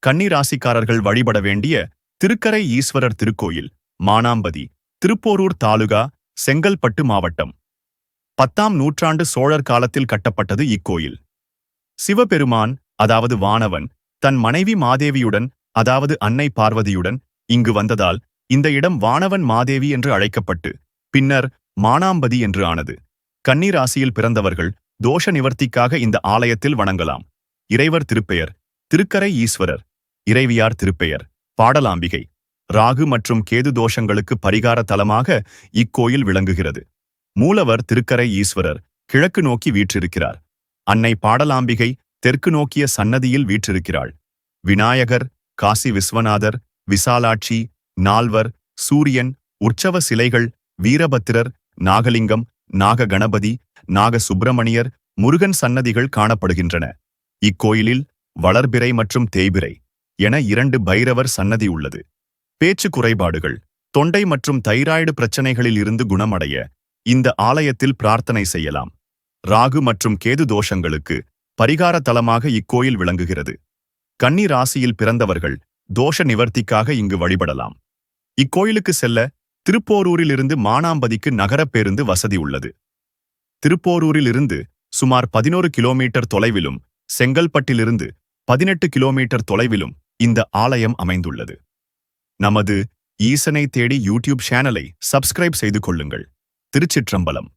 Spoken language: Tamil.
கன்னி ராசிக்காரர்கள் வழிபட வேண்டிய திருக்கரை ஈஸ்வரர் திருக்கோயில், மானாம்பதி, திருப்போரூர் தாலுகா, செங்கல்பட்டு மாவட்டம். 10ஆம் நூற்றாண்டு சோழர் காலத்தில் கட்டப்பட்டது இக்கோயில். சிவபெருமான், அதாவது வானவன், தன் மனைவி மாதேவியுடன், அதாவது அன்னை பார்வதியுடன் இங்கு வந்ததால் இந்த இடம் வானவன் மாதேவி என்று அழைக்கப்பட்டு பின்னர் மானாம்பதி என்று ஆனது. கன்னி ராசியில் பிறந்தவர்கள் தோஷ நிவர்த்திக்காக இந்த ஆலயத்தில் வணங்கலாம். இறைவர் திருப்பெயர் திருக்கரை ஈஸ்வரர். இறைவியார் திருப்பெயர் பாடலாம்பிகை. ராகு மற்றும் கேது தோஷங்களுக்கு பரிகார தலமாக இக்கோயில் விளங்குகிறது. மூலவர் திருக்கரை ஈஸ்வரர் கிழக்கு நோக்கி வீற்றிருக்கிறார். அன்னை பாடலாம்பிகை தெற்கு நோக்கிய சன்னதியில் வீற்றிருக்கிறாள். விநாயகர், காசி விஸ்வநாதர், விசாலாட்சி, நால்வர், சூரியன், உற்சவ சிலைகள், வீரபத்திரர், நாகலிங்கம், நாக கணபதி, நாக சுப்பிரமணியர், முருகன் சன்னதிகள் காணப்படுகின்றன. இக்கோயிலில் வளர்பிறை மற்றும் தேய்பிறை என 2 பைரவர் சன்னதி உள்ளது. பேச்சு குறைபாடுகள், தொண்டை மற்றும் தைராய்டு பிரச்சனைகளில் இருந்து குணமடைய இந்த ஆலயத்தில் பிரார்த்தனை செய்யலாம். ராகு மற்றும் கேது தோஷங்களுக்கு பரிகார தலமாக இக்கோயில் விளங்குகிறது. கன்னி ராசியில் பிறந்தவர்கள் தோஷ நிவர்த்திக்காக இங்கு வழிபடலாம். இக்கோயிலுக்கு செல்ல திருப்போரூரிலிருந்து மானாம்பதிக்கு நகரப் பேருந்து வசதி உள்ளது. திருப்போரூரிலிருந்து சுமார் 11 கிலோமீட்டர் தொலைவிலும், செங்கல்பட்டிலிருந்து 18 கிலோமீட்டர் தொலைவிலும் இந்த ஆலயம் அமைந்துள்ளது. நமது ஈசனை தேடி யூடியூப் சேனலை சப்ஸ்கிரைப் செய்து கொள்ளுங்கள். திருச்சிற்றம்பலம்.